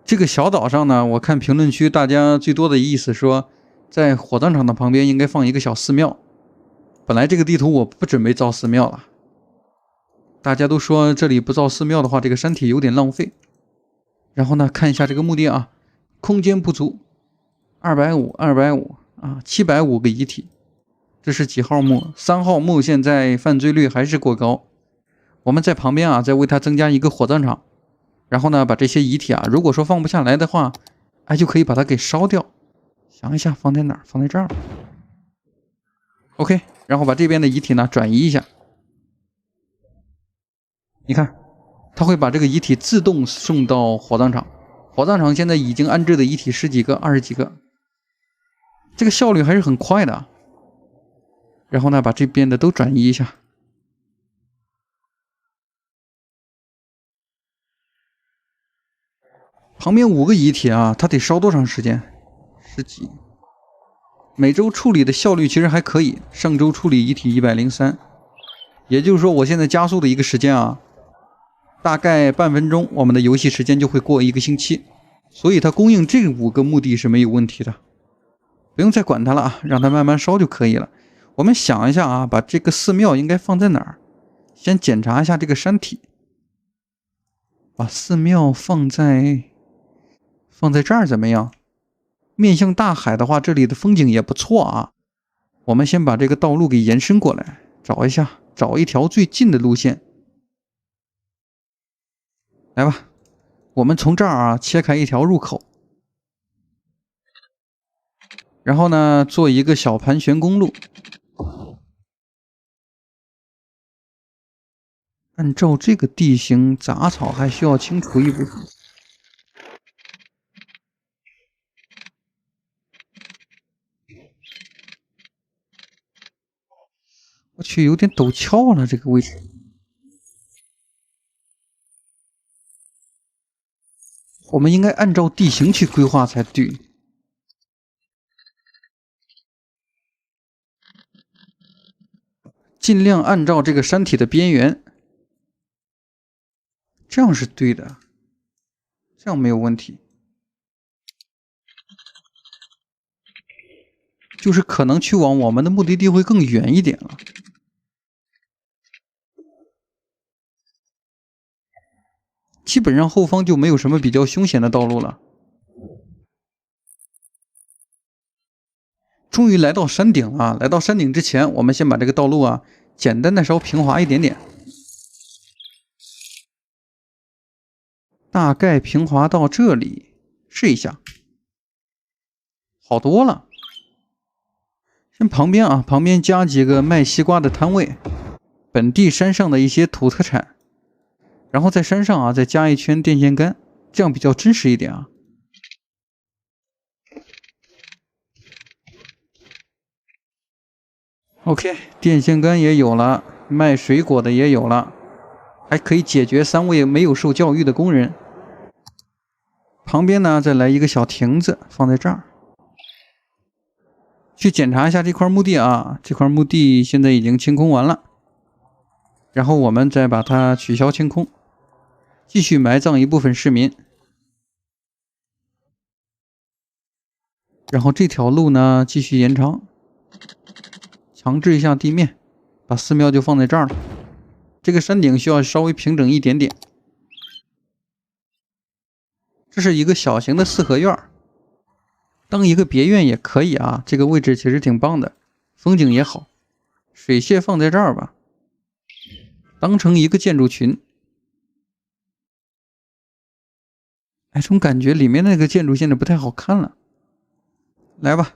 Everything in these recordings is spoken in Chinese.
这个小岛上呢，我看评论区大家最多的意思说，在火葬场的旁边应该放一个小寺庙。本来这个地图我不准备造寺庙了，大家都说这里不造寺庙的话，这个山体有点浪费。然后呢，看一下这个墓地啊，空间不足，250啊，750个遗体。这是几号墓？3号墓现在犯罪率还是过高。我们在旁边啊，再为它增加一个火葬场。然后呢，把这些遗体啊，如果说放不下来的话，就可以把它给烧掉。想一下放在哪儿？放在这儿。OK， 然后把这边的遗体呢转移一下。你看，它会把这个遗体自动送到火葬场。火葬场现在已经安置的遗体10几个、20几个，这个效率还是很快的。然后呢，把这边的都转移一下。旁边5个遗体啊，它得烧多长时间？10几。每周处理的效率其实还可以，上周处理遗体103，也就是说我现在加速的一个时间啊，大概半分钟，我们的游戏时间就会过1个星期，所以它供应这5个墓地是没有问题的，不用再管它了啊，让它慢慢烧就可以了。我们想一下啊，把这个寺庙应该放在哪儿？先检查一下这个山体，把寺庙放在这儿怎么样？面向大海的话，这里的风景也不错啊。我们先把这个道路给延伸过来，找一条最近的路线。来吧，我们从这儿啊切开一条入口，然后呢做一个小盘旋公路。按照这个地形，杂草还需要清除一部分。我去，有点陡峭了这个位置。我们应该按照地形去规划才对。尽量按照这个山体的边缘，这样是对的，这样没有问题。就是可能去往我们的目的地会更远一点了。基本上后方就没有什么比较凶险的道路了。终于来到山顶了，来到山顶之前，我们先把这个道路啊简单的稍平滑一点点，大概平滑到这里，试一下，好多了。先旁边加几个卖西瓜的摊位，本地山上的一些土特产，然后在山上啊再加一圈电线杆，这样比较真实一点啊。OK， 电线杆也有了，卖水果的也有了，还可以解决3位没有受教育的工人。旁边呢再来一个小亭子放在这儿。去检查一下这块墓地啊，这块墓地现在已经清空完了，然后我们再把它取消清空，继续埋葬一部分市民。然后这条路呢继续延长，强制一下地面，把寺庙就放在这儿了。这个山顶需要稍微平整一点点。这是一个小型的4合院，当一个别院也可以啊，这个位置其实挺棒的，风景也好。水榭放在这儿吧，当成一个建筑群。总感觉里面那个建筑现在不太好看了。来吧，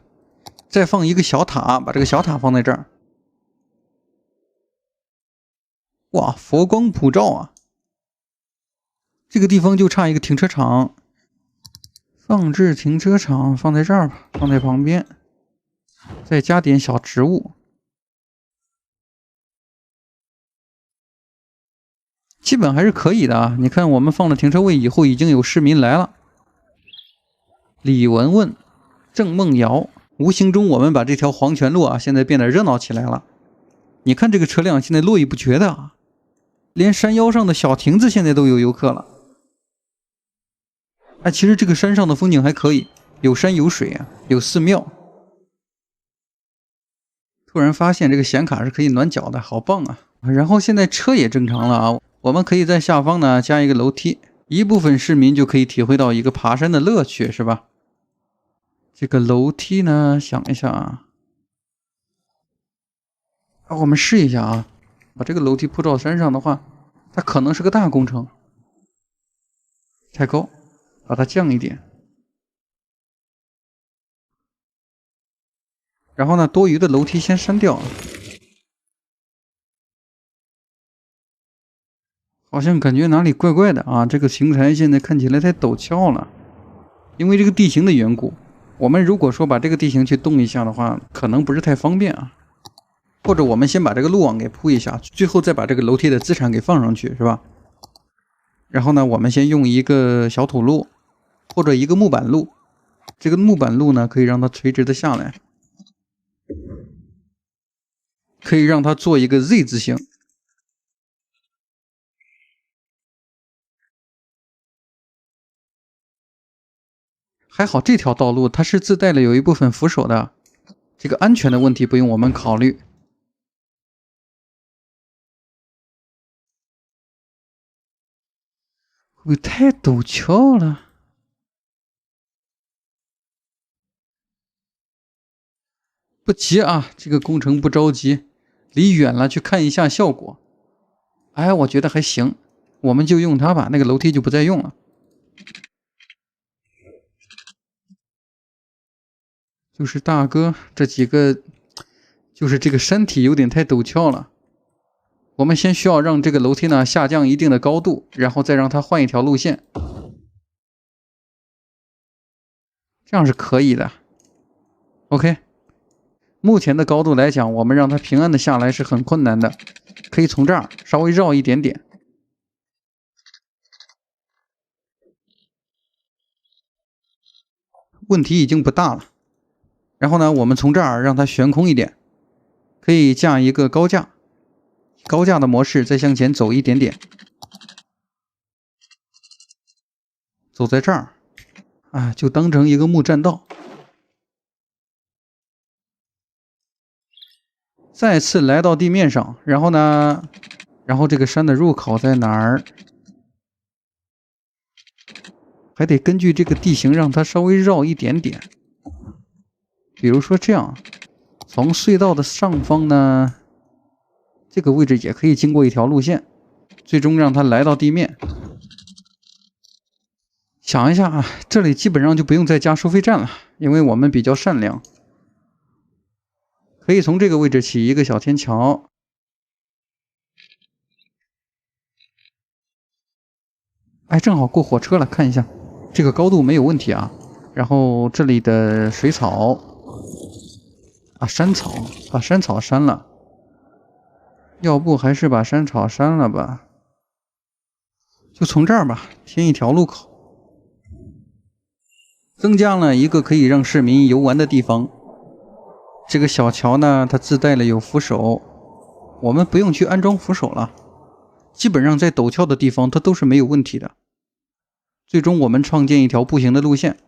再放一个小塔，把这个小塔放在这儿。哇，佛光普照啊！这个地方就差一个停车场，放置停车场放在这儿吧，放在旁边，再加点小植物。基本还是可以的啊！你看，我们放了停车位以后，已经有市民来了。李文文、郑梦瑶，无形中我们把这条黄泉路啊，现在变得热闹起来了。你看这个车辆现在络绎不绝的啊，连山腰上的小亭子现在都有游客了。哎，其实这个山上的风景还可以，有山有水啊，有寺庙。突然发现这个显卡是可以暖脚的，好棒啊！然后现在车也正常了啊，我们可以在下方呢加一个楼梯，一部分市民就可以体会到一个爬山的乐趣，是吧？这个楼梯呢，想一下啊，我们试一下啊，把这个楼梯铺到山上的话，它可能是个大工程，太高，把它降一点。然后呢，多余的楼梯先删掉。好像感觉哪里怪怪的啊！这个平台现在看起来太陡峭了，因为这个地形的缘故。我们如果说把这个地形去动一下的话，可能不是太方便啊。或者我们先把这个路网给铺一下，最后再把这个楼梯的资产给放上去，是吧？然后呢，我们先用一个小土路或者一个木板路，这个木板路呢可以让它垂直的下来，可以让它做一个 Z 字形。还好这条道路它是自带了有一部分扶手的，这个安全的问题不用我们考虑。会不会太陡峭了？不急啊，这个工程不着急，离远了去看一下效果。哎，我觉得还行，我们就用它吧，那个楼梯就不再用了。就是大哥这几个，就是这个山体有点太陡峭了。我们先需要让这个楼梯呢下降一定的高度，然后再让它换一条路线，这样是可以的。OK， 目前的高度来讲，我们让它平安的下来是很困难的，可以从这儿稍微绕一点点。问题已经不大了。然后呢，我们从这儿让它悬空一点，可以架一个高架。高架的模式再向前走一点点，走在这儿，啊，就当成一个木栈道。再次来到地面上，然后呢，这个山的入口在哪儿？还得根据这个地形让它稍微绕一点点。比如说这样，从隧道的上方呢，这个位置也可以经过一条路线，最终让它来到地面。想一下啊，这里基本上就不用再加收费站了，因为我们比较善良。可以从这个位置起一个小天桥。哎，正好过火车了，看一下，这个高度没有问题啊。然后这里的水草啊，山草，把山草删了。要不还是把山草删了吧？就从这儿吧，添一条路口，增加了一个可以让市民游玩的地方。这个小桥呢，它自带了有扶手，我们不用去安装扶手了。基本上在陡峭的地方，它都是没有问题的。最终我们创建一条步行的路线，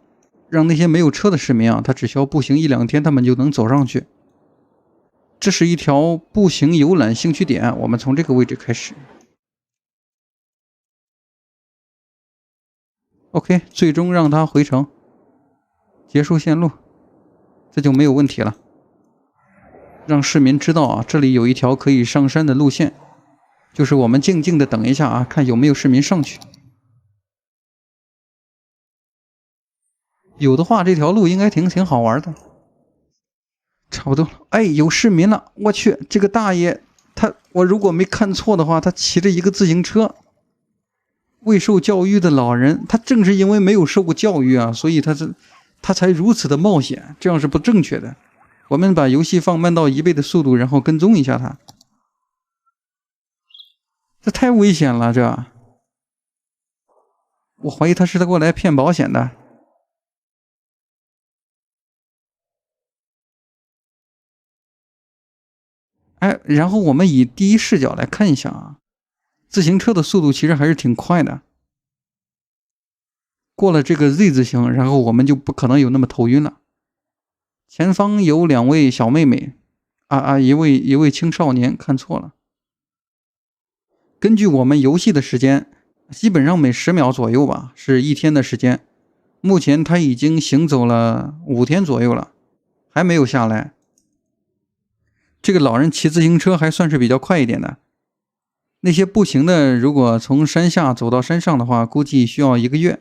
让那些没有车的市民啊，他只需要步行1-2天，他们就能走上去。这是一条步行游览兴趣点，我们从这个位置开始。OK， 最终让它回城，结束线路，这就没有问题了。让市民知道啊，这里有一条可以上山的路线，就是我们静静的等一下啊，看有没有市民上去。有的话，这条路应该挺好玩的。差不多了，哎，有市民了！我去，这个大爷，我如果没看错的话，他骑着一个自行车。未受教育的老人，他正是因为没有受过教育啊，所以他才如此的冒险，这样是不正确的。我们把游戏放慢到1倍的速度，然后跟踪一下他。这太危险了，这！我怀疑他是过来骗保险的。哎，然后我们以第一视角来看一下啊，自行车的速度其实还是挺快的。过了这个 Z 字形，然后我们就不可能有那么头晕了。前方有2位小妹妹，一位青少年，看错了。根据我们游戏的时间，基本上每10秒左右吧，是1天的时间。目前他已经行走了5天左右了，还没有下来。这个老人骑自行车还算是比较快一点的。那些步行的，如果从山下走到山上的话，估计需要1个月。